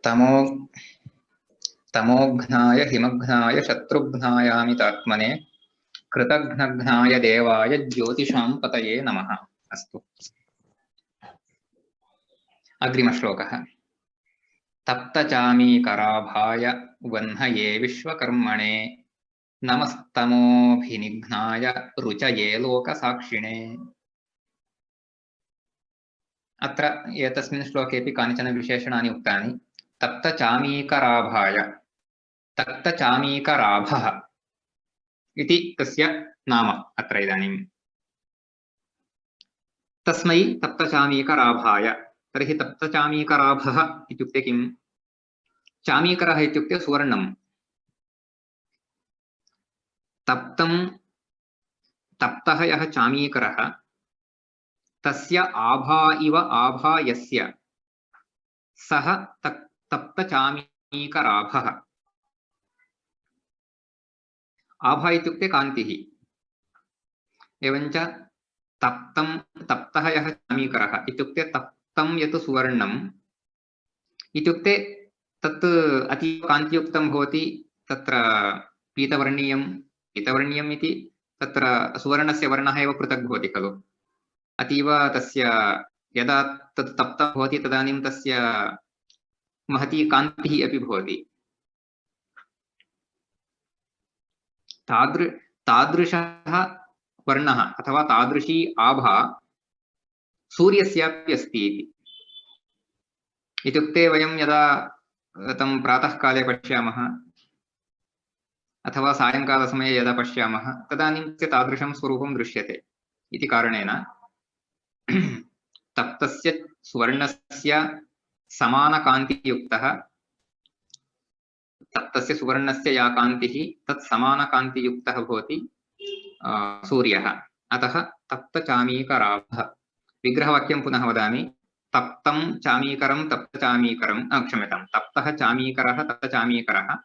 तमो तमोघ्नाय हिमघ्नाय शत्रुघ्नायामितात्मने कृतघ्नघ्नाय देवाय ज्योतिषां पतये नमः। अस्तु, अग्रिमश्लोकः। तप्तचामीकराभाय वह्नये विश्वकर्मणे नमस्तमोभिनिघ्नाय रुचये लोकसाक्षिणे। अत्र एतस्मिन् श्लोकेऽपि कानिचन विशेषणानि उक्तानि। तप्तचामीकराभाय, तप्तचामीकराभः इति तस्य नाम अत्र इदानीं। तस्मै तप्तचामीकराभाय। तर्हि तप्तचामीकराभः इत्युक्ते किम्? चामीकरः इत्युक्ते सुवर्णम्। तप्तः यः चामीकरः तस्य आभा इव आभा यस्य सः तप्तचामीकराभः। आभा इत्युक्ते कान्तिः। एवञ्च तप्तः यः चामीकरः इत्युक्ते तप्तं यत् सुवर्णम् इत्युक्ते तत् अतीव कान्तियुक्तं भवति। तत्र पीतवर्णीयम् इति तत्र सुवर्णस्य वर्णः एव पृथक् भवति खलु। अतीव तस्य यदा तत् तप्तं भवति तदानीं तस्य महती कान्तिः अपि भवति। तादृशः वर्णः अथवा तादृशी आभा सूर्यस्यापि अस्ति इति। इत्युक्ते वयं यदा तं प्रातःकाले पश्यामः अथवा सायंकालसमये यदा पश्यामः तदानीं तादृशं स्वरूपं दृश्यते इति कारणेन तप्तस्य सुवर्णस्य समानकान्तियुक्तः, तप्तस्य सुवर्णस्य या कान्तिः तत् समानकान्तियुक्तः भवति सूर्यः। अतः तप्तचामीकराभः। विग्रहवाक्यं पुनः वदामि। तप्तं चामीकरं तप्तचामीकरं, क्षम्यतां, तप्तः चामीकरः तप्तचामीकरः,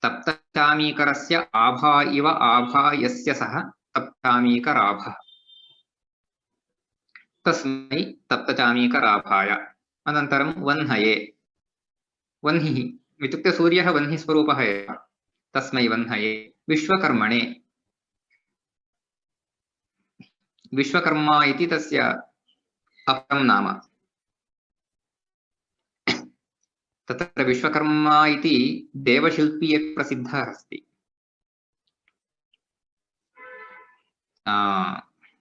तप्तचामीकरस्य आभा इव आभा यस्य सः तप्तचामीकराभः। तस्मै तप्तचामीकराभाय। अनन्तरं वह्नये। वह्निः इत्युक्ते सूर्यः वह्निस्वरूपः एव। तस्मै वह्नये विश्वकर्मणे। विश्वकर्मा इति तस्य अपरं नाम। तत्र विश्वकर्मा इति देवशिल्पी अपि प्रसिद्धः अस्ति।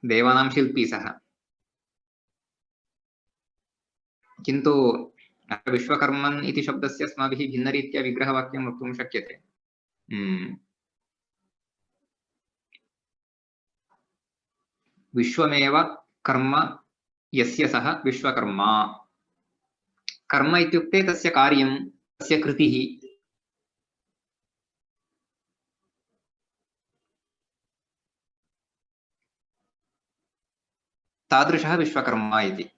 देवानां शिल्पी सः। किन्तु विश्वकर्मन् इति शब्दस्य अस्माभिः भिन्नरीत्या विग्रहवाक्यं वक्तुं शक्यते। विश्वमेव कर्म यस्य सः विश्वकर्मा। कर्म इत्युक्ते तस्य कार्यं, तस्य कृतिः। तादृशः विश्वकर्मा इति।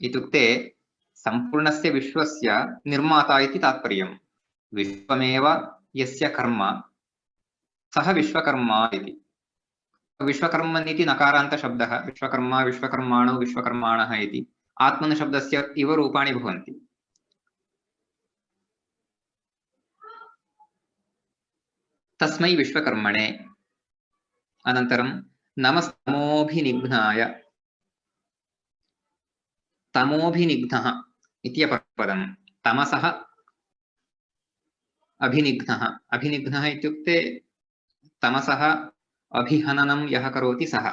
इत्युक्ते सम्पूर्णस्य विश्वस्य निर्माता इति तात्पर्यं। विश्वमेव यस्य कर्म सः विश्वकर्मा इति। विश्वकर्मन् इति नकारान्तशब्दः। विश्वकर्मा, विश्वकर्माणो, विश्वकर्माणः इति आत्मनेपदस्य इव रूपाणि भवन्ति। तस्मै विश्वकर्मणे। अनन्तरं नमस्तमोभिनिघ्नाय। तमोभिनिघ्नः इति अपरपदं। तमसः अभिनिघ्नः। अभिनिघ्नः इत्युक्ते तमसः अभिहननं यः करोति सः।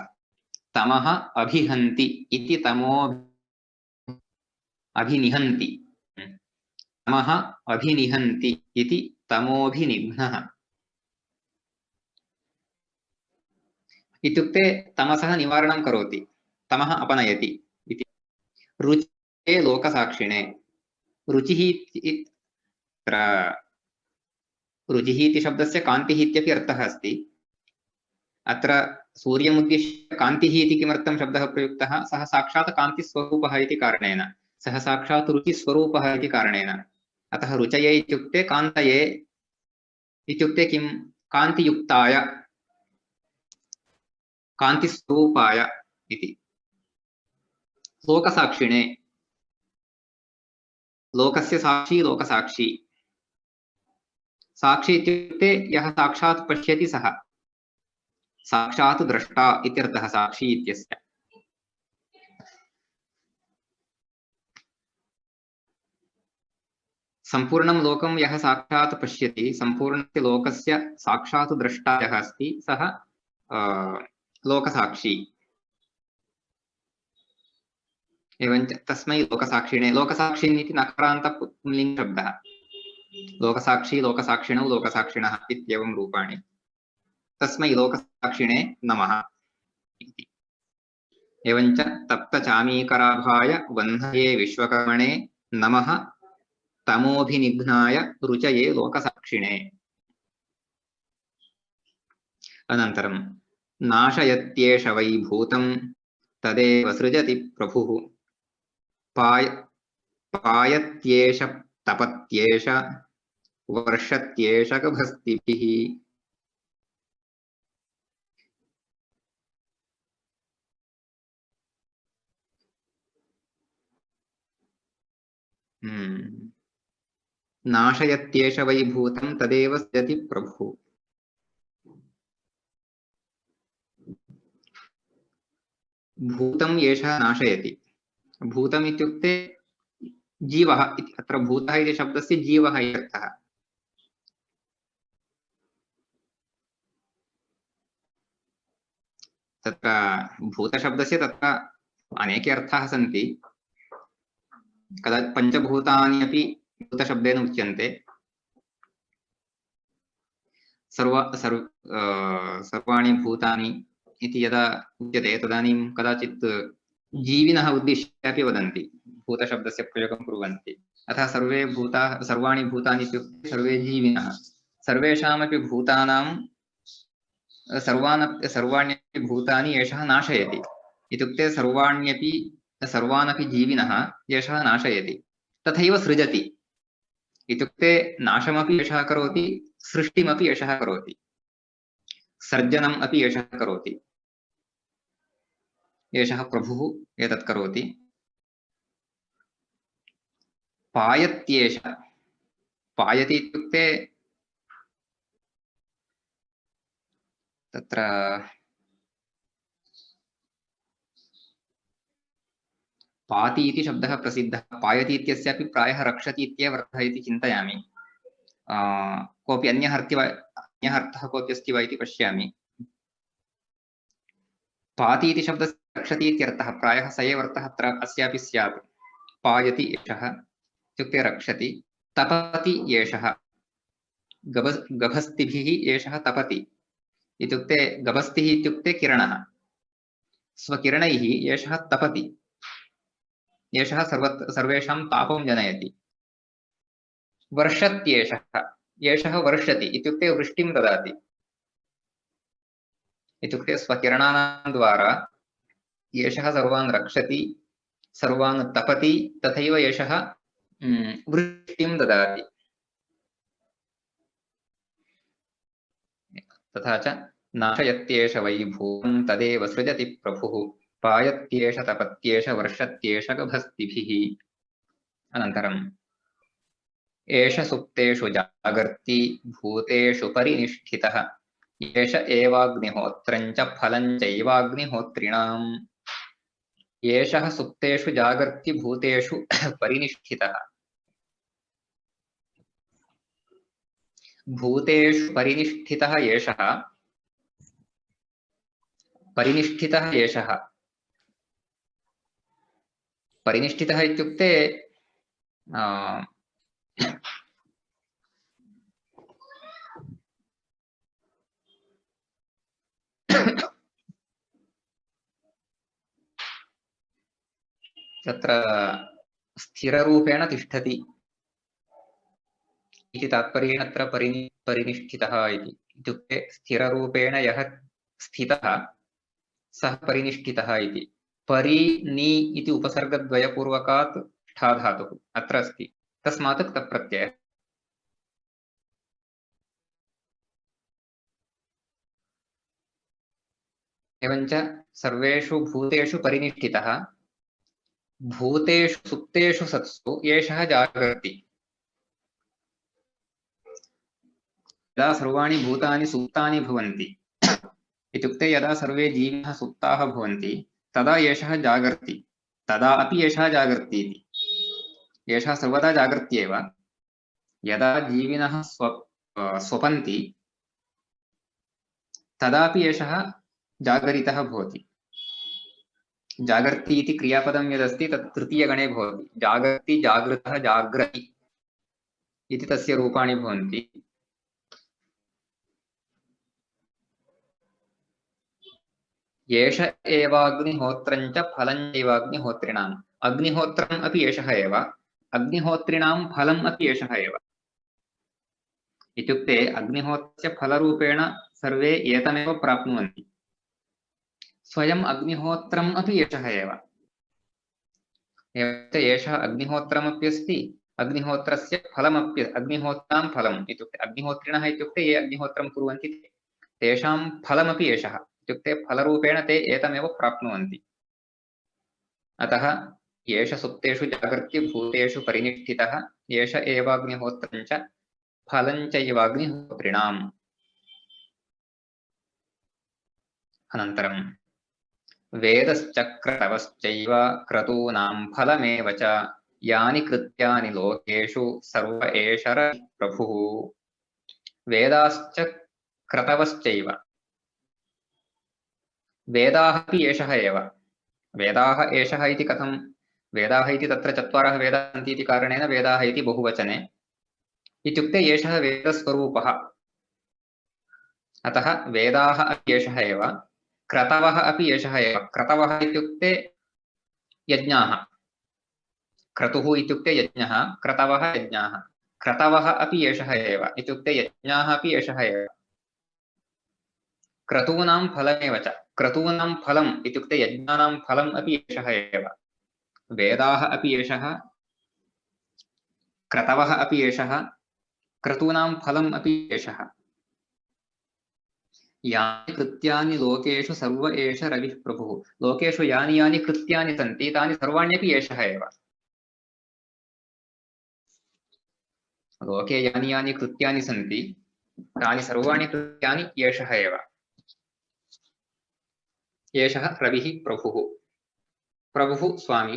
तमः अभिहन्ति इति तमो अभिनिहन्ति। तमः अभिनिहन्ति इति तमोभिनिघ्नः। इत्युक्ते तमसः निवारणं करोति, तमः अपनयति इति। रुचे लोकसाक्षिणे। रुचिः इति शब्दस्य कान्तिः इत्यपि अर्थः अस्ति। अत्र सूर्यमुद्दिश्य कान्तिः इति किमर्थं शब्दः प्रयुक्तः? सः साक्षात् कान्तिस्वरूपः इति कारणेन, सः साक्षात् रुचिस्वरूपः इति कारणेन। अतः रुचये इत्युक्ते कान्तये इत्युक्ते किं? कान्तियुक्ताय, कान्तिस्वरूपाय इति। लोकसाक्षिणे। लोकस्य साक्षी लोकसाक्षी। साक्षी इत्युक्ते यः साक्षात् पश्यति सः, साक्षात् द्रष्टा इत्यर्थः साक्षी इत्यस्य। सम्पूर्णं लोकं यः साक्षात् पश्यति, सम्पूर्णस्य लोकस्य साक्षात् द्रष्टा यः अस्ति सः लोकसाक्षी। एवञ्च तस्मै लोकसाक्षिणे, लोकसाक्षिन् इति नकारान्तपुल्लिङ्गशब्दः। लोकसाक्षी लोकसाक्षिणौ लोकसाक्षिणः इत्येवं रूपाणि। तस्मै लोकसाक्षिणे नमः इति। एवञ्च तप्तचामीकराभाय वह्नये विश्वकर्मणे नमः तमोभिनिघ्नाय रुचये लोकसाक्षिणे। अनन्तरं नाशयत्येष वै भूतं तदेव सृजति प्रभुः पायत्येष तपत्येष वर्षत्येष गभस्तिभिः। नाशयत्येष वै भूतं तदेव सृजति प्रभुः। भूतं येषः नाशयति। भूतम् इत्युक्ते जीवः इति। अत्र भूतः इति शब्दस्य जीवः इति अर्थः। तत्र भूतशब्दस्य तत्र अनेके अर्थाः सन्ति। कदाचित् पञ्चभूतानि अपि भूतशब्देन उच्यन्ते। सर्वाणि भूतानि इति यदा उच्यते तदानीं कदाचित् जीविनः उद्दिश्य अपि वदन्ति, भूतशब्दस्य प्रयोगं कुर्वन्ति। अतः सर्वाणि भूतानि इत्युक्ते सर्वे जीविनः। सर्वेषामपि भूतानां सर्वाण्यपि भूतानि एषः नाशयति। इत्युक्ते सर्वानपि जीविनः एषः नाशयति। तथैव सृजति इत्युक्ते नाशमपि एषः करोति, सृष्टिमपि एषः करोति, सर्जनम् अपि एषः करोति। एषः प्रभुः एतत् करोति। पायत्येष, पायति इत्युक्ते तत्र पाति इति शब्दः प्रसिद्धः। पायति इत्यस्यापि प्रायः रक्षति इत्येव अर्थः इति चिन्तयामि। कोऽपि अन्यः अर्थः कोऽपि अस्ति वा इति पश्यामि। पाति इति शब्दस्य रक्षति इत्यर्थः प्रायः स एव अर्थः अत्र अस्यापि स्यात्। पायति एषः इत्युक्ते रक्षति। तपति एषः, गभस्तिभिः एषः तपति इत्युक्ते गभस्तिः इत्युक्ते किरणः। स्वकिरणैः एषः तपति, एषः सर्वेषां तापं जनयति। वर्षत्येषः, एषः वर्षति इत्युक्ते वृष्टिं ददाति। इत्युक्ते स्वकिरणानां द्वारा एषः सर्वान् रक्षति, सर्वान् तपति, तथैव एषः वृष्टिं ददाति। तथा च नाशयत्येष वै भूतं तदेव सृजति प्रभुः पायत्येष तपत्येष वर्षत्येष गभस्तिभिः। अनन्तरम् एष सुप्तेषु जागर्ति भूतेषु परिनिष्ठितः एष एवाग्निहोत्रं च फलं चैवाग्निहोत्रिणाम्। एषः सुप्तेषु जागर्ति भूतेषु परिनिष्ठितः। भूतेषु परिनिष्ठितः एषः, परिनिष्ठितः एषः। परिनिष्ठितः इत्युक्ते तत्र स्थिररूपेण तिष्ठति इति तात्पर्येण अत्र परिनिष्ठितः इति। इत्युक्ते स्थिररूपेण यः स्थितः सः परिनिष्ठितः इति। परि नि इति उपसर्गद्वयपूर्वकात् ठा धातुः अत्र अस्ति, तस्मात् क्तः प्रत्ययः। एवञ्च सर्वेषु भूतेषु परिनिष्ठितः, भूतेषु सुप्तेषु सत्सु एषः जागर्ति। यदा सर्वाणि भूतानि सुप्तानि भवन्ति इत्युक्ते यदा सर्वे जीवाः सुप्ताः भवन्ति तदा एषः जागर्ति, तदा अपि एषः जागर्ति इति। एषः सर्वदा जागर्त्येव। यदा जीविनः स्वपन्ति तदापि एषः जागरितः भवति। जागर्ति इति क्रियापदं यदस्ति तत् तृतीयगणे भवति। जागर्ति, जागृतः, जाग्रति इति तस्य रूपाणि भवन्ति। एष एवाग्निहोत्रं च फलं चैवाग्निहोत्रिणाम्। अग्निहोत्रम् अपि एषः एव, अग्निहोत्रिणां फलम् अपि एषः एव। इत्युक्ते अग्निहोत्रस्य फलरूपेण सर्वे एतमेव प्राप्नुवन्ति। स्वयम् अग्निहोत्रम् अपि एषः एव। एषः अग्निहोत्रमप्यस्ति, अग्निहोत्रस्य फलमप्य, अग्निहोत्रां फलम् इत्युक्ते अग्निहोत्रिणः इत्युक्ते ये अग्निहोत्रं कुर्वन्ति तेषां फलमपि एषः। इत्युक्ते फलरूपेण ते एतमेव प्राप्नुवन्ति। अतः एष सुप्तेषु जागर्त्य भूतेषु परिनिष्ठितः, एष एवाग्निहोत्रं च फलं चैवाग्निहोत्रिणाम्। अनन्तरं वेदश्च क्रतवश्चैव क्रतूनां फलमेव च यानि कृत्यानि लोकेषु सर्व एष प्रभुः। वेदाश्च क्रतवश्चैव, वेदाः अपि एषः एव। वेदाः एषः इति कथं? वेदाः इति तत्र चत्वारः वेदाः सन्ति इति कारणेन वेदाः इति बहुवचने। इत्युक्ते एषः वेदस्वरूपः। अतः वेदाः अपि एषः एव, क्रतवः अपि एषः एव। क्रतवः इत्युक्ते यज्ञाः। क्रतुः इत्युक्ते यज्ञः, क्रतवः यज्ञाः। क्रतवः अपि एषः एव, इत्युक्ते यज्ञाः अपि एषः एव। क्रतूनां फलमेव च, क्रतूनां फलम् इत्युक्ते यज्ञानां फलम् अपि एषः एव। वेदाः अपि एषः, क्रतवः अपि एषः, क्रतूनां फलम् अपि एषः। यानि कृत्यानि लोकेषु सर्व एष रविः प्रभुः। लोकेषु यानि यानि कृत्यानि सन्ति तानि सर्वाण्यपि एषः एव। लोके यानि यानि कृत्यानि सन्ति तानि सर्वाणि कृत्यानि एषः एव। एषः रविः प्रभुः। प्रभुः स्वामी,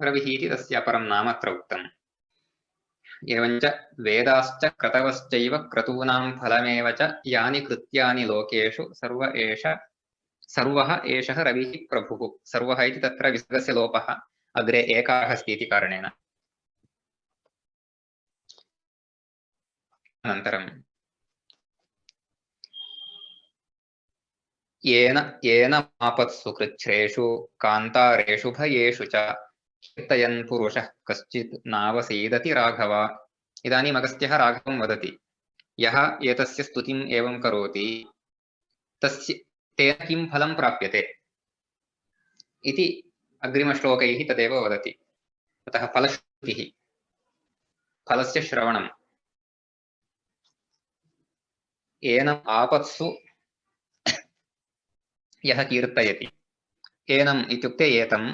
रविः इति तस्य अपरं नाम अत्र उक्तम्। एवञ्च वेदाश्च क्रतवश्चैव क्रतूनां फलमेव च यानि कृत्यानि लोकेषु सर्वः एषः रविः प्रभुः। सर्वः इति तत्र विसर्गस्य लोपः, अग्रे एकारः अस्ति इति कारणेन। अनन्तरं येन मापत्सु कृच्छ्रेषु कान्तारेषु भयेषु च कीर्तयन् पुरुषः कश्चित् नावसीदति राघव। इदानीम् अगस्त्यः राघवं वदति, यः एतस्य स्तुतिम् एवं करोति तस्य तेन किं फलं प्राप्यते इति अग्रिमश्लोकैः तदेव वदति। अतः फलश्रुतिः, फलस्य श्रवणम्। एनम् आपत्सु यः कीर्तयति। एनम् इत्युक्ते एतम्।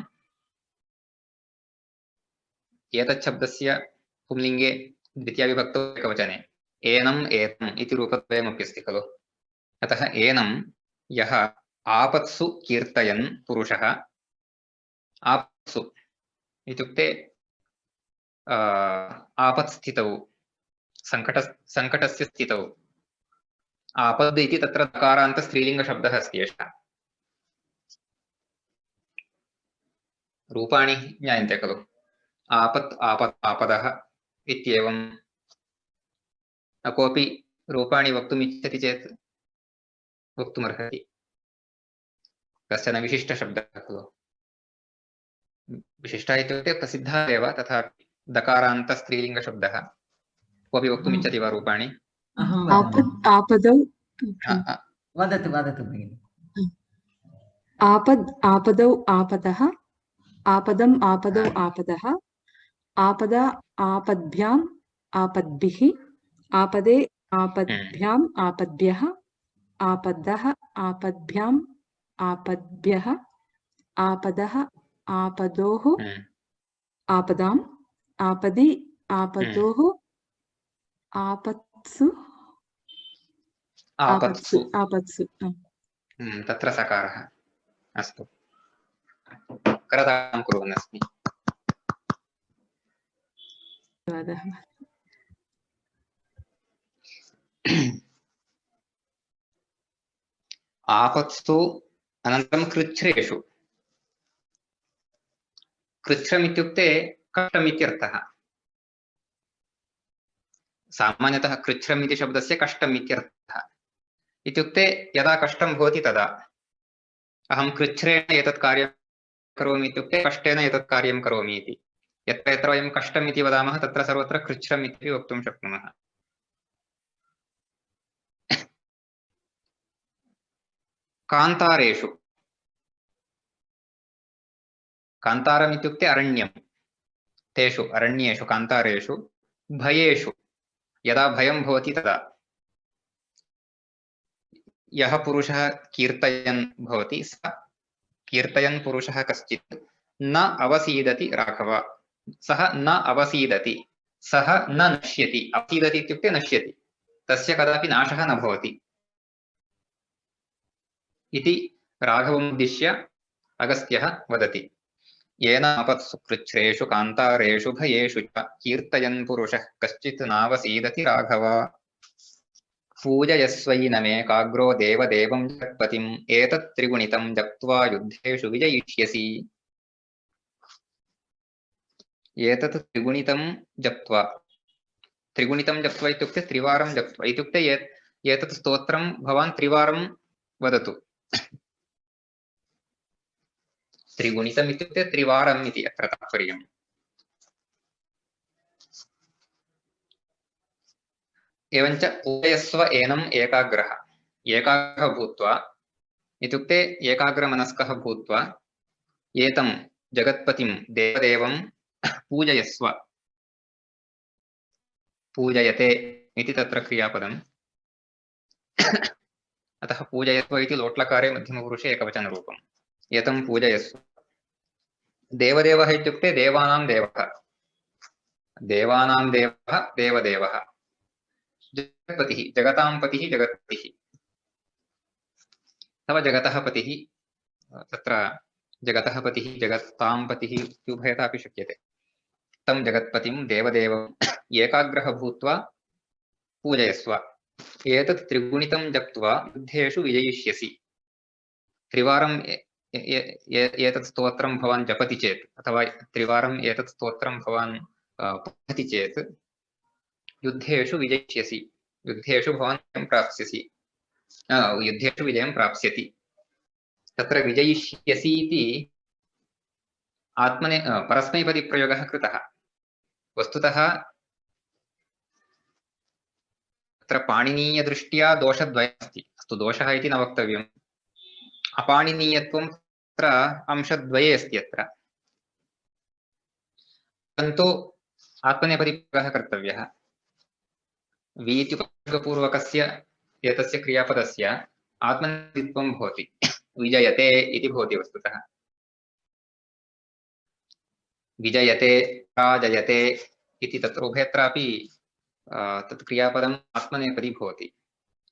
एतच्छब्दस्य पुंलिङ्गे द्वितीयाविभक्तौ एकवचने एनम् एतम् इति रूपद्वयमपि अस्ति खलु। अतः एनं यः आपत्सु कीर्तयन् पुरुषः, आपत्सु इत्युक्ते आपत्स्थितौ, सङ्कटस्य स्थितौ। आपद् इति तत्र दकारान्त स्त्रीलिङ्गशब्दः अस्ति एषः। रूपाणि ज्ञायन्ते खलु, आपत्, आपत्, आपदः इत्येवं। न कोऽपि रूपाणि वक्तुम् इच्छति चेत् वक्तुमर्हति। कश्चन विशिष्टशब्दः खलु। विशिष्टः इत्युक्ते प्रसिद्धः एव, तथा दकारान्त स्त्रीलिङ्गशब्दः। कोऽपि वक्तुम् इच्छति वा रूपाणि? आपदौ वदतु वदतु भगिनि। आपदौ आपदः, आपदम् आपदौ आपदः, आपदा आपद्भ्याम् आपद्भिः, आपदे आपद्भ्याम् आपद्भ्यः, आपदः आपद्भ्याम् आपद्भ्यः, आपदः आपदोः आपदाम् आपदि आपदोः आपत्सु आपत्सु आपत्सु तत्र सकारः अस्तु करतां कुर्वन् अस्मि धन्यवादः आपत्सु अनन्तरं कृच्छ्रेषु कृच्छ्रम् इत्युक्ते कष्टम् इत्यर्थः सामान्यतः कृच्छ्रम् इति शब्दस्य कष्टम् इत्यर्थः इत्युक्ते यदा कष्टं भवति तदा अहं कृच्छ्रेण एतत् कार्यं करोमि इत्युक्ते कष्टेन एतत् कार्यं करोमि इति यत्र यत्र वयं कष्टम् इति वदामः तत्र सर्वत्र कृच्छ्रम् इति वक्तुं शक्नुमः कान्तारेषु कान्तारम् इत्युक्ते अरण्यं तेषु अरण्येषु कान्तारेषु भयेषु यदा भयं भवति तदा यः पुरुषः कीर्तयन् भवति सः कीर्तयन् पुरुषः कश्चित् न अवसीदति राघव सः न अवसीदति सः न नश्यति अवसीदति इत्युक्ते नश्यति तस्य कदापि नाशः न भवति इति राघवम् उद्दिश्य अगस्त्यः वदति येन आपत्सु कृच्छ्रेषु कान्तारेषु भयेषु च कीर्तयन् पुरुषः कश्चित् नावसीदति राघव पूजयस्वैनमेकाग्रो देवदेवं जगत्पतिम् एतत् त्रिगुणितं जप्त्वा युद्धेषु विजयिष्यसि एतत् त्रिगुणितं जप्त्वा इत्युक्ते त्रिवारं जप्त्वा इत्युक्ते एतत् स्तोत्रं भवान् त्रिवारं वदतु त्रिगुणितम् इत्युक्ते त्रिवारम् इति अत्र तात्पर्यम् एवञ्च पूजयस्व एनम् एकाग्रः भूत्वा इत्युक्ते एकाग्रमनस्कः भूत्वा एतं जगत्पतिं देवदेवं पूजयस्व पूजयते इति तत्र क्रियापदम् अतः पूजयस्व इति लोट्लकारे मध्यमपुरुषे एकवचनरूपम् एतं पूजयस्व देवदेवः इत्युक्ते देवानां देवः देवदेवः जगत्पतिः जगतां पतिः जगत्पतिः अथवा जगतः पतिः तत्र जगतः पतिः जगतां पतिः उभयथा अपि शक्यते तं जगत्पतिं देवदेवम् एकाग्रः भूत्वा पूजयस्व एतत् त्रिगुणितं जप्त्वा युद्धेषु विजयिष्यसि त्रिवारं एतत् स्तोत्रं भवान् जपति चेत् अथवा त्रिवारम् एतत् स्तोत्रं भवान् पठति चेत् युद्धेषु विजयिष्यसि युद्धेषु भवान् युद्धेषु विजयं प्राप्स्यति तत्र विजयिष्यसि इति आत्मने परस्मैपदिप्रयोगः कृतः वस्तुतः तत्र पाणिनीयदृष्ट्या दोषद्वयमस्ति अस्तु दोषः इति न वक्तव्यम् अपाणिनीयत्वं तत्र अंशद्वये अस्ति अत्र परन्तु आत्मनेपदिप्रयोगः कर्तव्यः वीत्युपयोगपूर्वकस्य एतस्य क्रियापदस्य आत्मनेपदित्वं भवति विजयते इति भवति वस्तुतः विजयते पराजयते इति तत्र उभयत्रापि तत् क्रियापदम् आत्मनेपदी भवति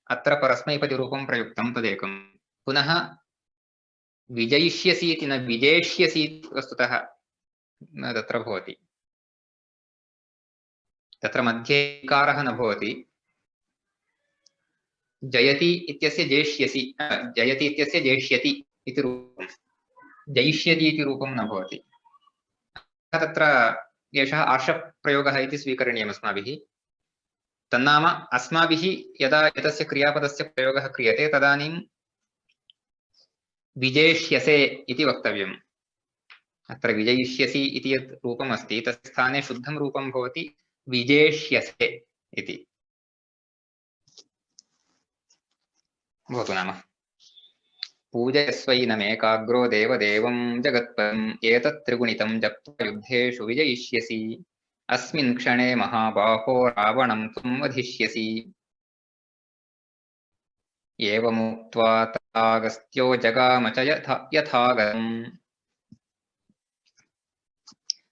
अत्र परस्मैपदिरूपं प्रयुक्तं तदेकं पुनः विजयिष्यसि इति न विजेष्यसि वस्तुतः तत्र भवति तत्र मध्ये इकारः न भवति जयति इत्यस्य जेष्यसि जयति इत्यस्य जेष्यति इति रूपं जयिष्यति इति रूपं न भवति तत्र एषः आर्षप्रयोगः इति स्वीकरणीयम् अस्माभिः तन्नाम अस्माभिः यदा एतस्य क्रियापदस्य प्रयोगः क्रियते तदानीं विजेष्यसे इति वक्तव्यम् अत्र विजयिष्यसि इति यत् रूपम् अस्ति तस्य स्थाने शुद्धं रूपं भवति विजेष्यसे इति भवतु नाम पूजयस्वैनमेकाग्रो देवदेवं जगत्पतिम् एतत् त्रिगुणितं जप्त्वा युद्धेषु विजयिष्यसि अस्मिन् क्षणे महाबाहो रावणं त्वं वधिष्यसि एवमुक्त्वा तथागस्त्यो जगाम च यथागतम्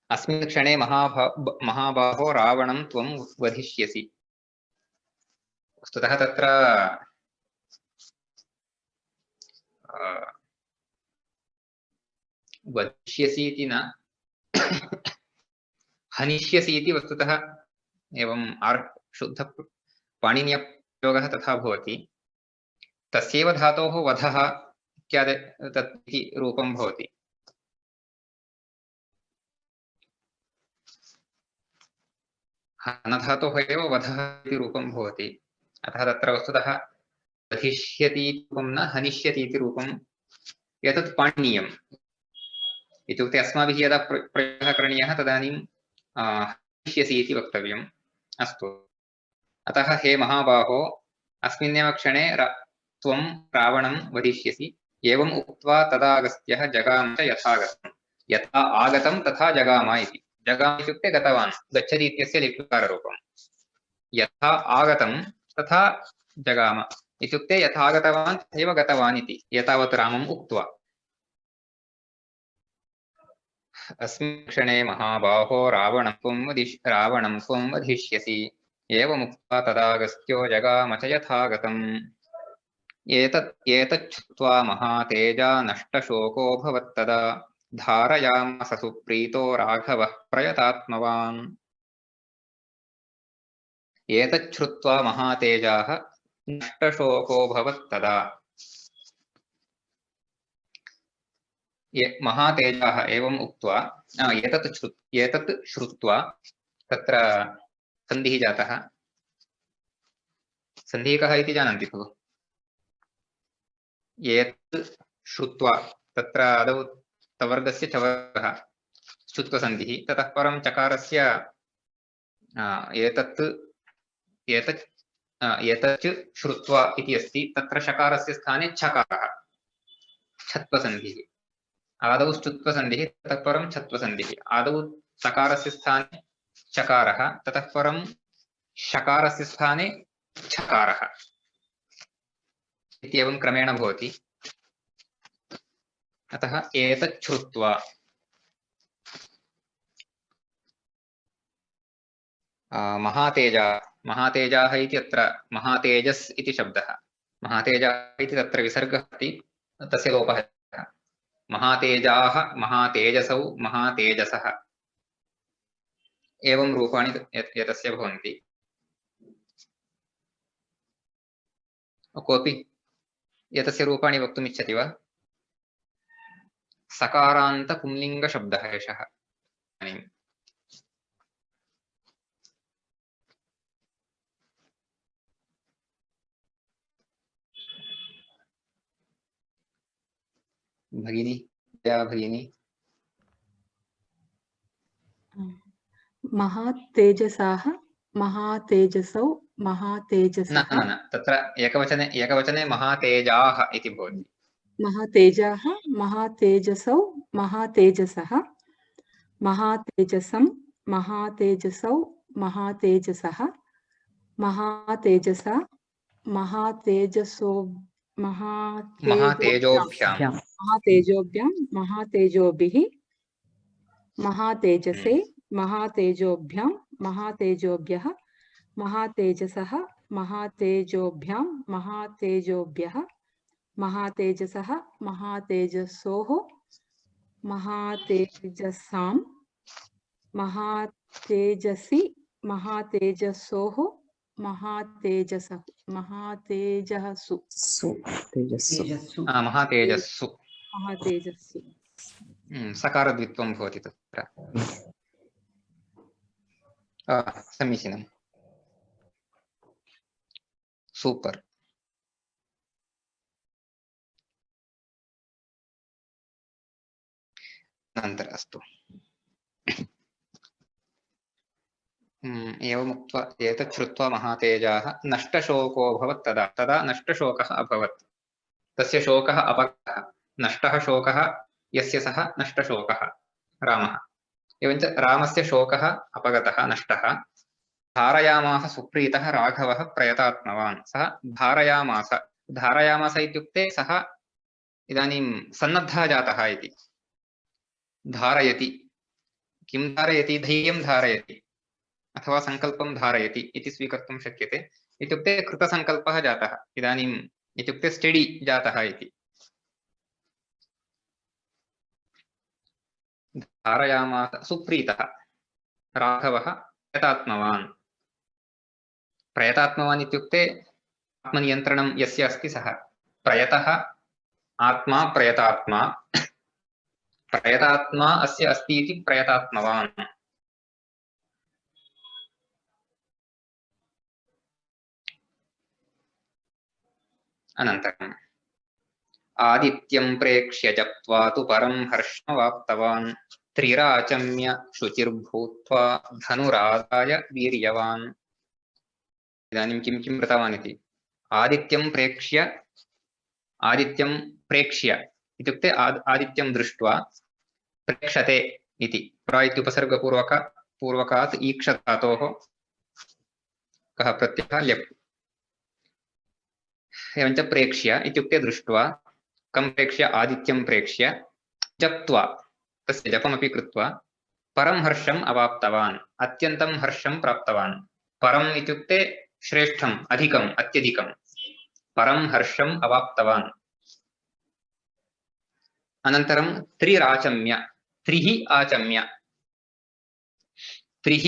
अस्मिन् क्षणे महाबाहो रावणं त्वं वधिष्यसि। वस्तुतः तत्र वधिष्यसि इति न हनिष्यसि इति वस्तुतः एवं शुद्ध पाणिनीयप्रयोगः तथा भवति। तस्यैव धातोः वधः इत्यादि तत् इति रूपं भवति। हनधातोः एव वधः इति रूपं भवति। अतः तत्र वस्तुतः वधिष्यति इति रूपं न हनिष्यति इति रूपम् एतत् पाणिनीयम्। इत्युक्ते अस्माभिः यदा प्रयोगः करणीयः तदानीं हनिष्यसि इति वक्तव्यम्। अस्तु, अतः हे महाबाहो अस्मिन्नेव क्षणे त्वं रावणं वधिष्यसि। एवम् उक्त्वा तदागस्त्यः जगाम च यथागतं। यथा आगतं तथा जगाम इति। जगाम इत्युक्ते गतवान्, गच्छति इत्यस्य लिट्लकाररूपम्। यथा आगतं तथा जगाम इत्युक्ते यथा आगतवान् तथैव गतवान् इति, एतावत् रामम् उक्त्वा। अस्मिन् क्षणे महाबाहो रावणं त्वं वधिष्यसि। एवमुक्त्वा तदागस्त्यो जगाम च यथागतम्। एतच्छ्रुत्वा महातेजा नष्टशोको भवत्तदा। धारयामास सुप्रीतो राघवः प्रयतात्मवान्। एतच्छ्रुत्वा महातेजाः नष्टशोको भवत्तदा। महातेजाः एवम् उक्त्वा एतत् श्रुत्वा तत्र सन्धिः जातः। सन्धिः कः इति जानन्ति खलु? एतत् श्रुत्वा तत्र आदौ तवर्गस्य चवर्गः श्रुत्वसन्धिः, ततः परं चकारस्य एतच् श्रुत्वा इति अस्ति, तत्र शकारस्य स्थाने छकारः, छत्वसन्धिः। आदौ श्रुत्वसन्धिः ततः परं छत्वसन्धिः। आदौ सकारस्य स्थाने चकारः, ततः परं शकारस्य स्थाने छकारः इत्येवं क्रमेण भवति। अतः एतत् श्रुत्वा महातेजाः इति अत्र महातेजस् इति शब्दः। महातेजाः इति तत्र विसर्गः अस्ति, तस्य लोपः। महातेजाः, महातेजसौ, महातेजसः एवं रूपाणि एतस्य भवन्ति। कोऽपि एतस्य रूपाणि वक्तुम् इच्छति वा? सकारान्त पुंलिङ्गशब्दः एषः। भगिनी, भगिनी। महातेजसाः, महातेजसौ, महातेजसः। न तत्र एकवचने महातेजाः इति भवति। महातेजाः, महातेजसौ, महातेजसः, महातेजसं, महातेजसौ, महातेजसः, महातेजसा, महातेजोभ्यां, महातेजोभिः, महातेजसे, महातेजोभ्यां, महातेजोभ्यः, महातेजसः, महातेजोभ्यां, महातेजोभ्यः, महातेजसः, महातेजसोः, महातेजसां, महातेजसि, महातेजसोः, महातेजसु, महातेजस्सु। सकारद्वित्वं भवति तत्र। समीचीनं, सूपर्। अनन्तरम् अस्तु, एवमुक्त्वा एतत् श्रुत्वा महातेजाः नष्टशोकोऽभवत्। तदा नष्टशोकः अभवत्। तस्य शोकः अपगतः। नष्टः शोकः यस्य सः नष्टशोकः रामः। एवञ्च रामस्य शोकः अपगतः, नष्टः। धारयामास सुप्रीतः राघवः प्रयतात्मवान्। सः धारयामास। धारयामास इत्युक्ते सः इदानीं सन्नद्धः जातः इति। धारयति किं धारयति, धैर्यं धारयति अथवा संकल्पं धारयति इति स्वीकर्तुं शक्यते। इत्युक्ते कृतसंकल्पः जातः इदानीम्, इत्युक्ते स्टेडी जातः इति। धारयामास सुप्रीतः, राघवः प्रयतात्मवान्। प्रयतात्मवान् इत्युक्ते आत्मनियन्त्रणं यस्य अस्ति सः। प्रयतः आत्मा प्रयतात्मा, प्रयतात्मा अस्य अस्ति इति प्रयतात्मवान्। अनन्तरम् आदित्यं प्रेक्ष्य जप्त्वा तु परं हर्षमवाप्तवान्, त्रिराचम्य शुचिर्भूत्वा धनुरादाय वीर्यवान्। इदानीं किं किं कृतवान् इति। आदित्यं प्रेक्ष्य, आदित्यं प्रेक्ष्य इत्युक्ते आदित्यं दृष्ट्वा, प्रेक्षते इति प्रा इत्युपसर्गपूर्वकात् ईक्षधातोः कः प्रत्ययः ल्यप्। एवञ्च प्रेक्ष्य इत्युक्ते दृष्ट्वा, कं प्रेक्ष्य, आदित्यं प्रेक्ष्य, जप्त्वा तस्य जपमपि कृत्वा, परं हर्षम् अवाप्तवान्, अत्यन्तं हर्षं प्राप्तवान्। परम् इत्युक्ते श्रेष्ठम्, अधिकम्, अत्यधिकम्। परं हर्षम् अवाप्तवान्। अनन्तरं त्रिराचम्य, त्रिः आचम्य, त्रिः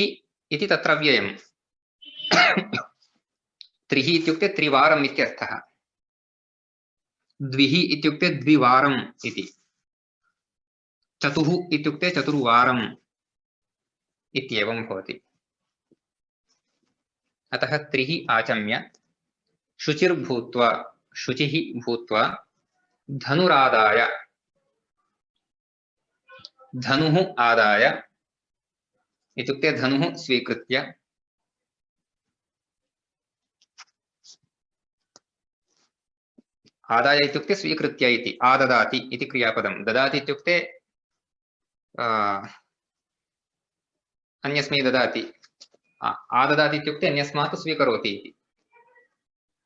इति तत्र व्ययम्। त्रिः इत्युक्ते त्रिवारम् इत्यर्थः। द्विः इत्युक्ते द्विवारम् इति। चतुः इत्युक्ते चतुर्वारम् इत्येवं भवति। अतः त्रिः आचम्य शुचिर्भूत्वा, शुचिः भूत्वा, धनुरादाय, धनुः आदाय इत्युक्ते धनुः स्वीकृत्य, आदाय इत्युक्ते स्वीकृत्य इति, आददाति इति क्रियापदं। ददाति इत्युक्ते अन्यस्मै ददाति, आददाति इत्युक्ते अन्यस्मात् स्वीकरोति इति।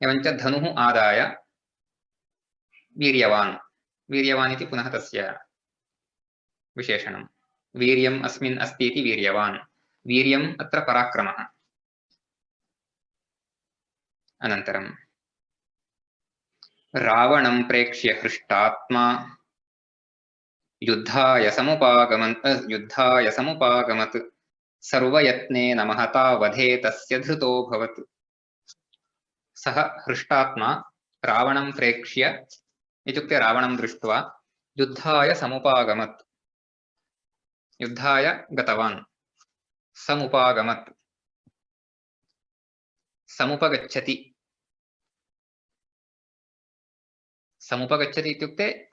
एवञ्च धनुः आदाय वीर्यवान्, वीर्यवान् इति पुनः तस्य विशेषणं। वीर्यम् अस्मिन् अस्ति इति वीर्यवान्। वीर्यम् अत्र पराक्रमः। अनन्तरं रावणं प्रेक्ष्य हृष्टात्मा युद्धाय समुपागमत्, सर्वयत्नेन महता वधे तस्य धृतोऽभवत्। सः हृष्टात्मा रावणं प्रेक्ष्य इत्युक्ते रावणं दृष्ट्वा युद्धाय समुपागमत्, युद्धाय गतवान्। समुपागमत्, समुपगच्छति, समुपगच्छति इत्युक्ते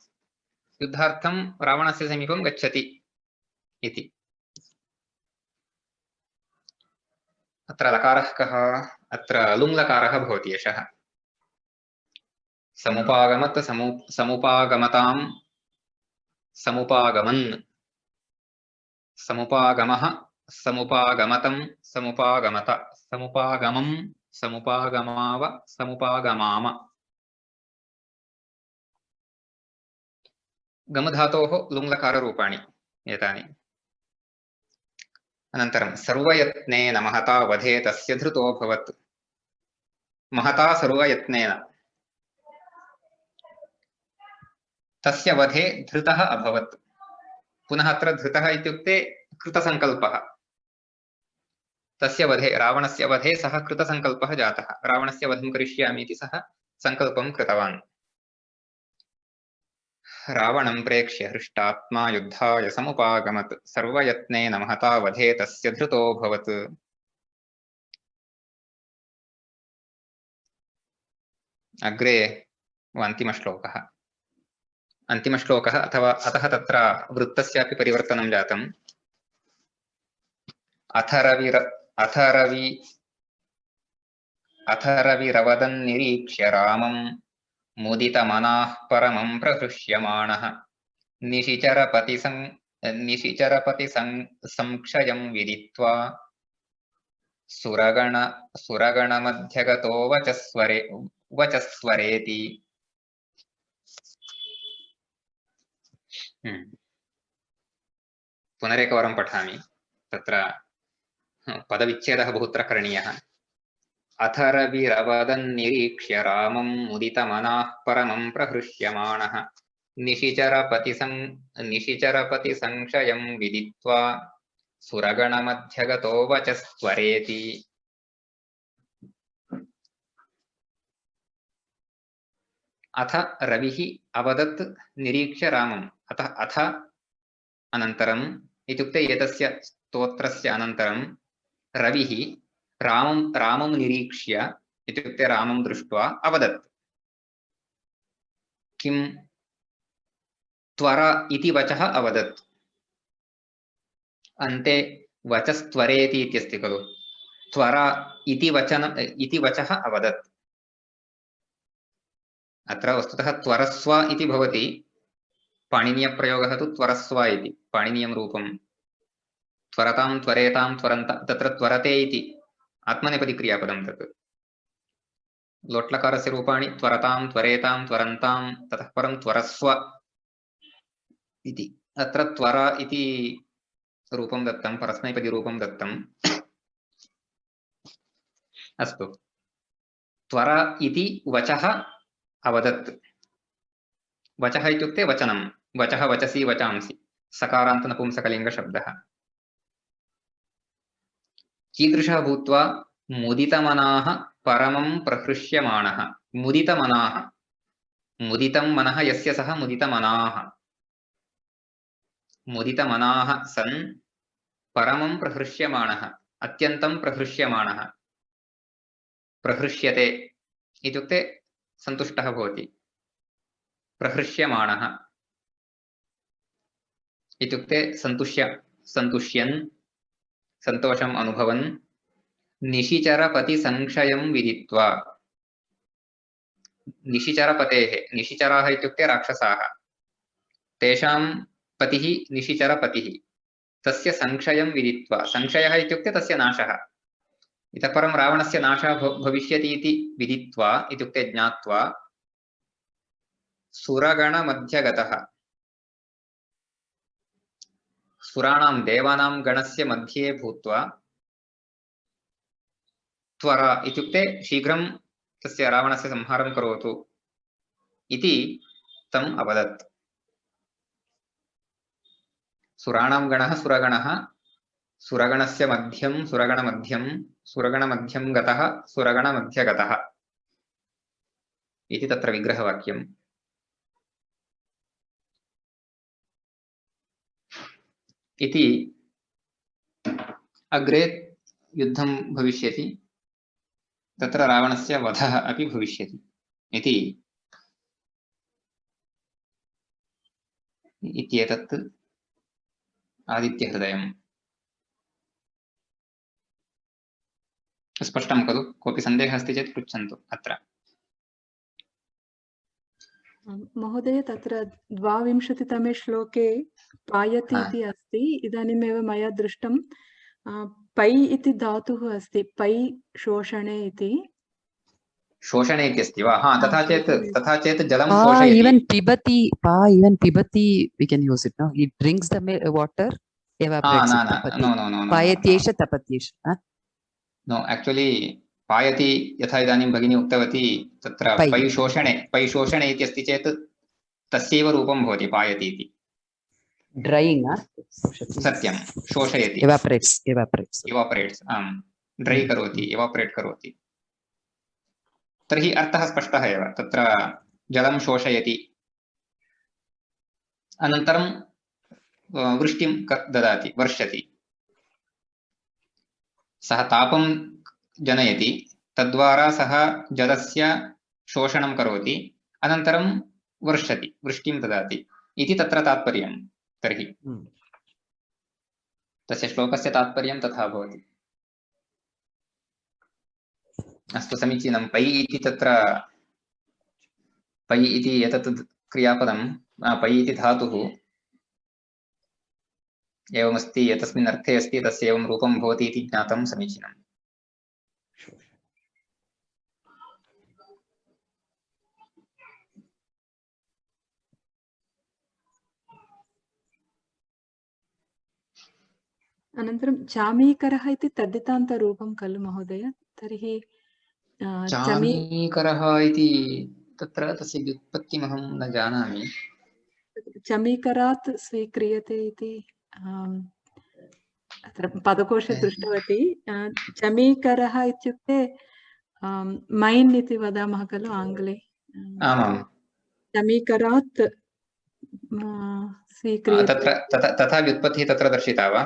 युद्धार्थं रावणस्य समीपं गच्छति इति। अत्र लकारः कः? अत्र लुङ्लकारः भवति एषः। समुपागमत्, समुपागमतां, समुपागमन्, समुपागमः, समुपागमतं, समुपागमत, समुपागमं, समुपागमाव, समुपागमाम। गमधातोः लुङ्लकाररूपाणि एतानि। अनन्तरं सर्वयत्नेन महता वधे तस्य धृतोऽभवत्। महता सर्वयत्नेन तस्य वधे धृतः अभवत्। पुनः अत्र धृतः इत्युक्ते कृतसङ्कल्पः। तस्य वधे, रावणस्य वधे सः कृतसङ्कल्पः जातः। रावणस्य वधं करिष्यामि इति सः सङ्कल्पं कृतवान्। रावणं प्रेक्ष्य हृष्टात्मा युद्धाय समुपागमत्, सर्वयत्नेन महता वधे तस्य धृतोऽभवत्। अग्रे अन्तिमश्लोकः। अन्तिमश्लोकः अथवा अतः तत्र वृत्तस्यापि परिवर्तनं जातम्। अथ रविरवदन्निरीक्ष्य रामं मुदितमनाः परमं प्रहृष्यमाणः, निशिचरपतिसंक्षयं विदित्वा सुरगणमध्यगतो वचस्वरेति। पुनरेकवारं पठामि। तत्र पदविच्छेदः बहुत्र करणीयः। अथ रविरवदन्निरीक्ष्य रामं मुदितमनाः परमं प्रहृष्यमाणः निशिचरपतिसंशयं विदित्वा सुरगणमध्यगतो वचस्त्वरेति। अथ रविः अवदत् निरीक्ष्य रामम्। अथ अनन्तरम् इत्युक्ते एतस्य स्तोत्रस्य अनन्तरं रविः रामं निरीक्ष्य इत्युक्ते रामं दृष्ट्वा अवदत्। किं? त्वर इति वचः अवदत्। अन्ते वचस्त्वरेति इत्यस्ति खलु। त्वर इति वचः अवदत्। अत्र वस्तुतः त्वरस्व इति भवति। पाणिनीयप्रयोगः तु त्वरस्व इति पाणिनीयं रूपं। त्वरतां त्वरेतां त्वरन्त तत्र त्वरते इति आत्मनेपदी क्रियापदं तत्। लोट्लकारस्य रूपाणि त्वरतां त्वरेतां त्वरन्तां ततः परं त्वरस्व इति। अत्र त्वर इति रूपं दत्तं, परस्मैपदी रूपं दत्तम्। अस्तु, त्वर इति वचः अवदत्। वचः इत्युक्ते वचनं, वचः वचसि वचांसि, सकारान्त नपुंसकलिङ्गशब्दः। कीदृशः भूत्वा? मुदितमनाः परमं प्रहृष्यमाणः। मुदितमनाः, मुदितं मनः यस्य सः मुदितमनाः। मुदितमनाः सन् परमं प्रहृष्यमाणः, अत्यन्तं प्रहृष्यमाणः। प्रहृष्यते इत्युक्ते सन्तुष्टः भवति। प्रहृष्यमाणः इत्युक्ते सन्तुष्यन्, सन्तोषम् अनुभवन्। निशिचरपतिसंशयं विदित्वा। निशिचरपतेः, निशिचराः इत्युक्ते राक्षसाः, तेषां पतिः निशिचरपतिः। तस्य संशयं विदित्वा, संशयः इत्युक्ते तस्य नाशः। इतः परं रावणस्य नाशः भविष्यति इति विदित्वा इत्युक्ते ज्ञात्वा सुरगणमध्यगतः, सुराणां देवानां गणस्य मध्ये भूत्वा, त्वर इत्युक्ते शीघ्रं तस्य रावणस्य संहारं करोतु इति तम् अवदत्। सुराणां गणः सुरगणः, सुरगणस्य मध्यं सुरगणमध्यं, सुरगणमध्यं गतः सुरगणमध्यगतः इति तत्र विग्रहवाक्यम्। इति अग्रे युद्धं भविष्यति, तत्र रावणस्य वधः अपि भविष्यति इति इत्येतत् आदित्यहृदयम्। स्पष्टं खलु? कोऽपि सन्देहः अस्ति चेत् पृच्छन्तु अत्र। महोदय, तत्र 22तमे श्लोके पायति इति अस्ति। इदानीमेव मया दृष्टं पै इति धातुः अस्ति, पै शोषणे इति। शोषणे इत्यस्ति वा? हा, तथा चेत् जलं Pa शोषयति। even pibati we can use it, no? He drinks the water, evaporates it. No. Payatyesha tapatyesha. No, actually पायति यथा इदानीं भगिनी उक्तवती, तत्र पै शोषणे इत्यस्ति चेत् तस्यैव रूपं भवति पायति इति। Drying, सत्यं, शोषयति, evaporates, आम्, ड्रै करोति, evaporate करोति। तर्हि अर्थः स्पष्टः एव, तत्र जलं शोषयति, अनन्तरं वृष्टिं ददाति, वर्षति। सः तापं जनयति, तद्वारा सः जलस्य शोषणं करोति, अनन्तरं वर्षति, वृष्टिं ददाति इति तत्र तात्पर्यं। तर्हि तस्य श्लोकस्य तात्पर्यं तथा भवति। अस्तु, समीचीनं। पै इति तत्र पै इति एतत् क्रियापदं, पै इति धातुः एवमस्ति, एतस्मिन् अर्थे अस्ति, तस्य एवं रूपं भवति इति ज्ञातं समीचीनम्। अनन्तरं चामीकरः इति तद्धितान्तरूपं खलु महोदय? तर्हि चमी चामीकरः इति तत्र तस्य व्युत्पत्तिमहं न जानामि। चमीकरात् स्वीक्रियते इति अत्र पदकोशे दृष्टवती। चमीकरः इत्युक्ते मैन् इति वदामः खलु आङ्ग्ले। आमाम्। चमीकरात् स्वीक्रियते। तथा व्युत्पत्तिः तत्र दर्शिता वा?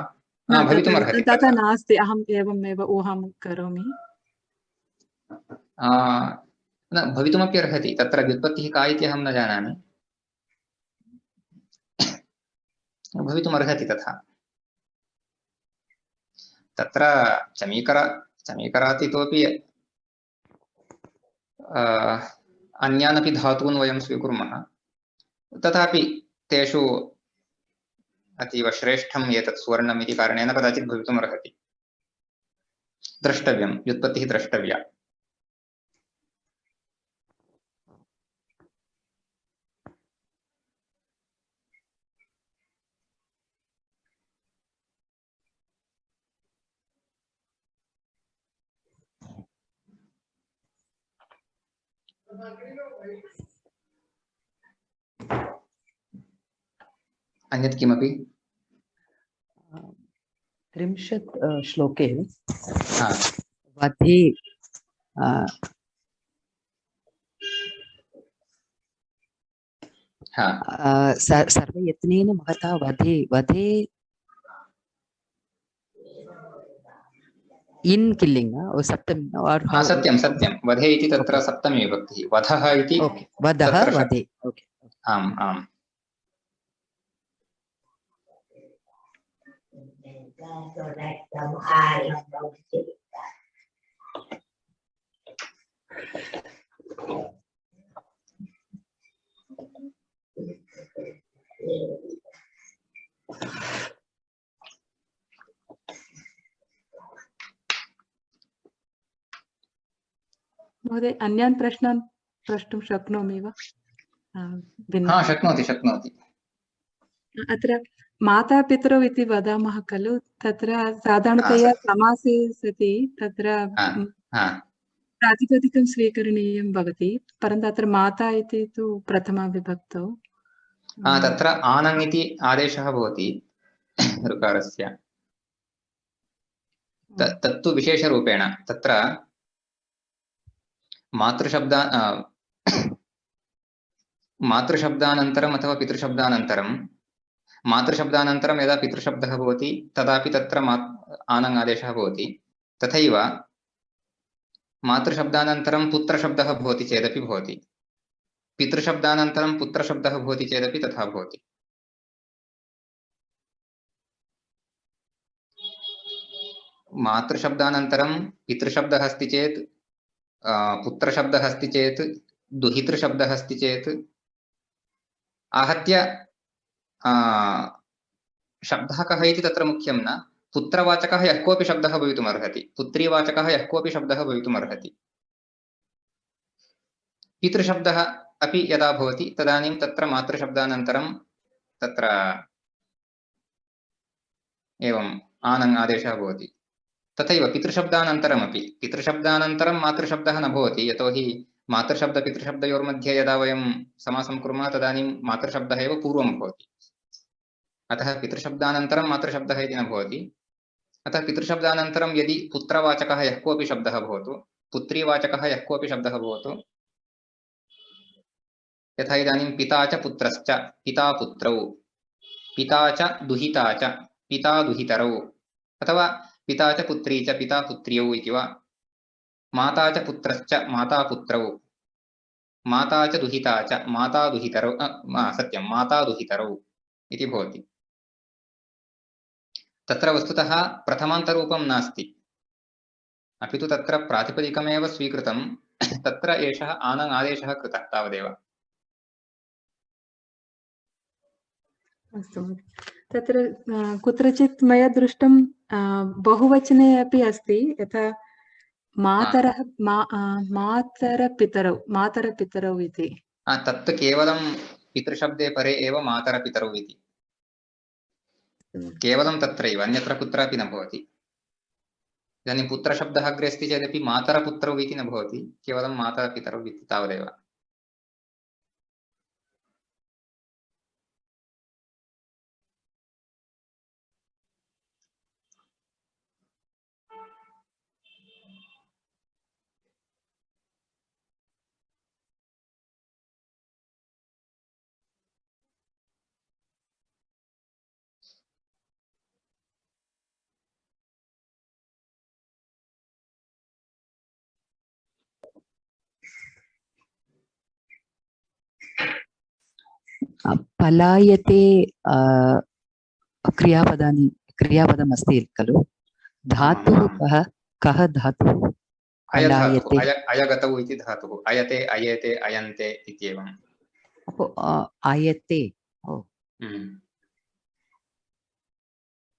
न, भवितुमर्हति तथा तथा। नास्ति। अहम् एवमेव ऊहां करोमि। न, भवितुमपि अर्हति। तत्र व्युत्पत्तिः का इति अहं न जानामि। भवितुमर्हति तथा। तत्र चमीकरात् इतोपि अन्यानपि धातून् वयं स्वीकुर्मः, तथापि तेषु अतीव श्रेष्ठम् एतत् सुवर्णम् इति कारणेन कदाचित् भवितुमर्हति। द्रष्टव्यं, व्युत्पत्तिः द्रष्टव्या। अन्यत् किमपि? 30 श्लोके हा वधे सर्वयत्नेन महता वधे in killing or सप्तमी or how? सत्यं वधे इति तत्र सप्तमी विभक्तिः। वधः इति वधः वधे। आम् आम्। महोदय, अन्यान् प्रश्नान् प्रष्टुं शक्नोमि वा? शक्नोति। अत्र मातापितरौ इति वदामः खलु, तत्र साधारणतया समासे सति तत्र प्रातिपदिकं स्वीकरणीयं भवति, परन्तु अत्र माता इति तु प्रथमा विभक्तौ। तत्र आनङ् इति आदेशः भवति ऋकारस्य। तत्तु विशेषरूपेण तत्र मातृशब्दानन्तरम् अथवा पितृशब्दानन्तरं, मातृशब्दानन्तरं यदा पितृशब्दः भवति तदापि तत्र आनङ् आदेशः भवति। तथैव मातृशब्दानन्तरं पुत्रशब्दः भवति चेदपि भवति, पितृशब्दानन्तरं पुत्रशब्दः भवति चेदपि तथा भवति। मातृशब्दानन्तरं पितृशब्दः अस्ति चेत्, पुत्रशब्दः अस्ति चेत्, दुहितृशब्दः अस्ति चेत् आहत्य शब्दः कः इति तत्र मुख्यं न, पुत्रवाचकः यः कोऽपि शब्दः भवितुमर्हति, पुत्रीवाचकः यः कोऽपि शब्दः भवितुमर्हति। पितृशब्दः अपि यदा भवति तदानीं तत्र मातृशब्दानन्तरं तत्र एवम् आनङ् आदेशः भवति। तथैव पितृशब्दानन्तरमपि, पितृशब्दानन्तरं मातृशब्दः न भवति, यतोहि मातृशब्द पितृशब्दयोर्मध्ये यदा वयं समासं कुर्मः तदानीं मातृशब्दः एव पूर्वं भवति। अतः पितृशब्दानन्तरं मातृशब्दः इति न भवति। अतः पितृशब्दानन्तरं यदि पुत्रवाचकः यः कोऽपि शब्दः भवतु, पुत्रीवाचकः यः कोऽपि शब्दः भवतु, यथा इदानीं पिता च पुत्रश्च, पिता पुत्रौ, पिता च दुहिता च, पिता दुहितरौ, अथवा पिता च पुत्री च, पिता पुत्र्यौ इति वा, माता च पुत्रश्च, माता पुत्रौ, माता च दुहिता च, माता दुहितरौ, सत्यं माता दुहितरौ इति भवति। तत्र वस्तुतः प्रथमान्तरूपं नास्ति, अपि तु तत्र प्रातिपदिकमेव स्वीकृतं, तत्र एषः आनङ् आदेशः कृतः तावदेव। अस्तु, तत्र कुत्रचित् मया दृष्टं बहुवचने अपि अस्ति, यथा मातरः मातरपितरौ इति। तत्तु केवलं पितृशब्दे परे एव मातरपितरौ इति। केवलं तत्रैव अन्यत्र कुत्रापि न भवति। इदानीं पुत्रशब्दः अग्रे अस्ति चेदपि मातरपुत्रौ इति न भवति, केवलं मातापितरौ इति तावदेव। पलायते क्रियापदम् अस्ति खलु धातुः कः धातुः अयधातुः अयगतौ इति धातुः अयते अयेते अयन्ते इत्येवम् आयते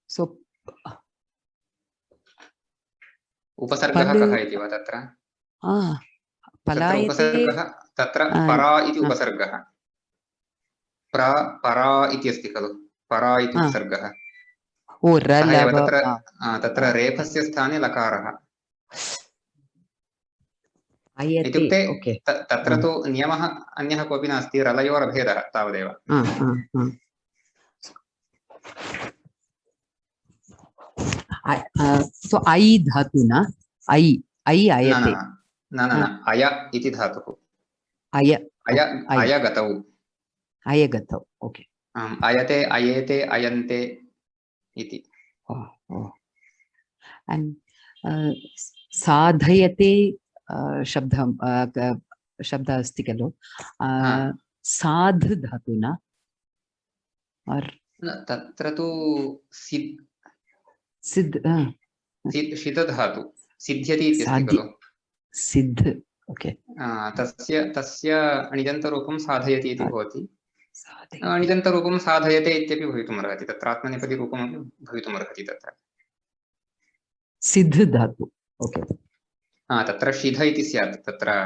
सो उपसर्गः कः इति वा तत्र उपसर्गः तत्र परा इति उपसर्गः परा इति अस्ति खलु परा इति उपसर्गः तत्र रेफस्य स्थाने लकारः इत्युक्ते तत्र तु नियमः अन्यः कोऽपि नास्ति रलयोरभेदः तावदेव सो ऐ धातु न ऐ अयते न अय इति धातुः अयगतौ ओके अयते अयेते अयन्ते इति साधयते शब्दः अस्ति खलु साध धातु न तत्र तु सिद्ध धातु सिद्ध्यति इति अस्ति खलु सिद्ध ओके तस्य अणिजन्तरूपं साधयति इति भवति अणिजन्तरूपं साधयते इत्यपि भवितुमर्हति तत्र आत्मनेपदीरूपमपि भवितुमर्हति तत्र सिद्ध धातु ओके तत्र शिध इति स्यात् तत्र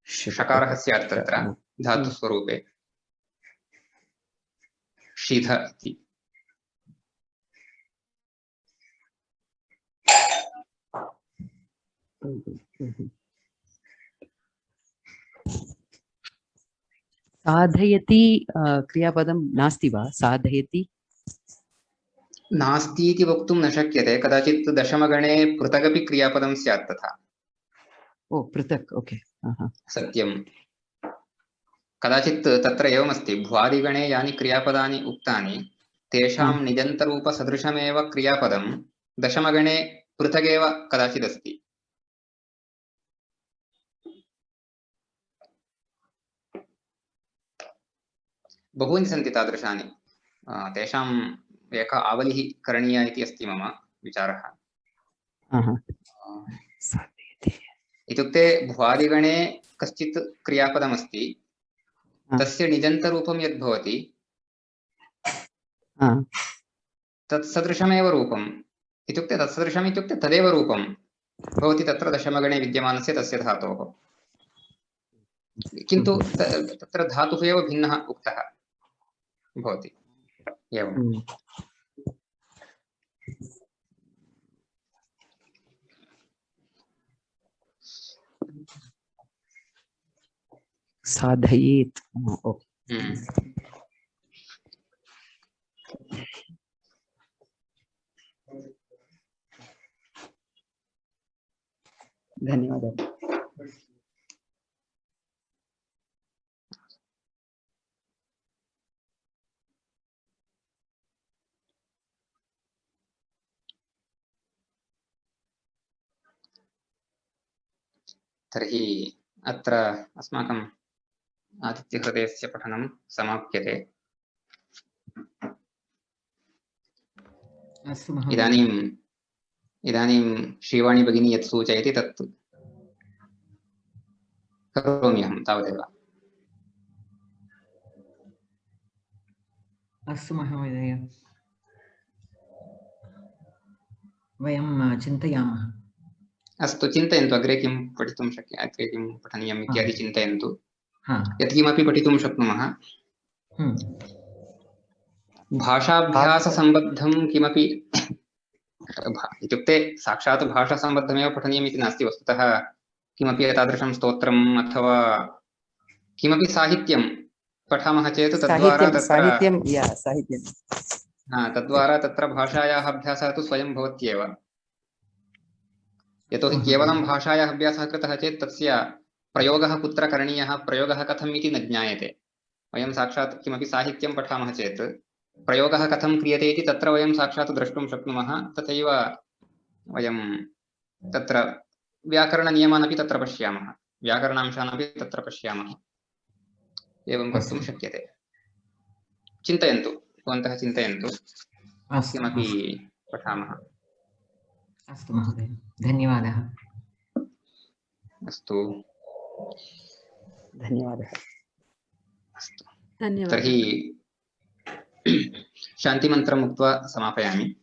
षकारः स्यात् तत्र धातुस्वरूपे शिध इति साधयति क्रियापदं नास्ति वा साधयति नास्ति इति वक्तुं न शक्यते कदाचित् दशमगणे पृथगपि क्रियापदं स्यात् तथा ओ पृथक् ओके सत्यं कदाचित् तत्र एवमस्ति भ्वादिगणे यानि क्रियापदानि उक्तानि तेषां निजन्तरूपसदृशमेव क्रियापदं दशमगणे पृथगेव कदाचिदस्ति बहूनि सन्ति तादृशानि तेषाम् एका आवलिः करणीया इति अस्ति मम विचारः इत्युक्ते भ्वादिगणे कश्चित् क्रियापदमस्ति तस्य निजन्तरूपं यद् भवति तत्सदृशमेव रूपम् इत्युक्ते तत्सदृशम् इत्युक्ते तदेव रूपं भवति तत्र दशमगणे विद्यमानस्य तस्य धातोः किन्तु तत्र धातुः एव भिन्नः उक्तः भवति एवम् साधयेत् धन्यवादः तर्हि अत्र अस्माकम् आदित्यहृदयस्य पठनं समाप्यते इदानीं श्रीवाणी भगिनी यत् सूचयति तत् करोमि अहं तावदेव अस्तु महोदय वयं चिन्तयामः अस्तु चिन्तयन्तु अग्रे किं पठितुं शक्य अग्रे किं पठनीयम् इत्यादि चिन्तयन्तु यत्किमपि पठितुं शक्नुमः भाषाभ्याससम्बद्धं किमपि इत्युक्ते साक्षात् भाषासम्बद्धमेव पठनीयम् इति नास्ति वस्तुतः किमपि एतादृशं स्तोत्रम् अथवा किमपि साहित्यं पठामः चेत् तद्वारा तत्र तद्वारा तत्र भाषायाः अभ्यासः तु स्वयं भवत्येव। यतोहि केवलं भाषायाः अभ्यासः कृतः चेत् तस्य प्रयोगः कुत्र करणीयः, प्रयोगः कथम् इति न ज्ञायते। वयं साक्षात् किमपि साहित्यं पठामः चेत् प्रयोगः कथं क्रियते इति तत्र वयं साक्षात् द्रष्टुं शक्नुमः। तथैव वयं तत्र व्याकरणनियमान् अपि तत्र पश्यामः, व्याकरणांशान् अपि तत्र पश्यामः। एवं कर्तुं शक्यते। चिन्तयन्तु, भवन्तः चिन्तयन्तु, किमपि पठामः। अस्तु महोदय, धन्यवादः। अस्तु, धन्यवादः। अस्तु, धन्यवादः। तर्हि शान्तिमन्त्रम् उक्त्वा समापयामि।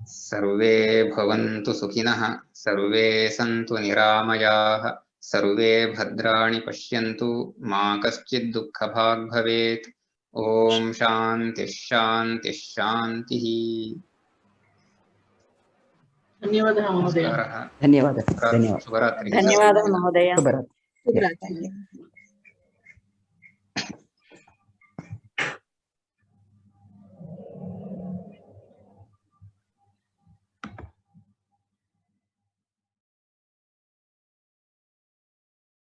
सर्वे भवन्तु सुखिनः, सर्वे सन्तु निरामयाः, सर्वे भद्राणि पश्यन्तु, मा कश्चित् दुःखभाग् भवेत्। ओम शान्तिः शान्तिः शान्तिः। धन्यवादः महोदय। धन्यवादः। शुभरात्रिः। धन्यवादः महोदय। शुभरात्रि। शुभरात्रि।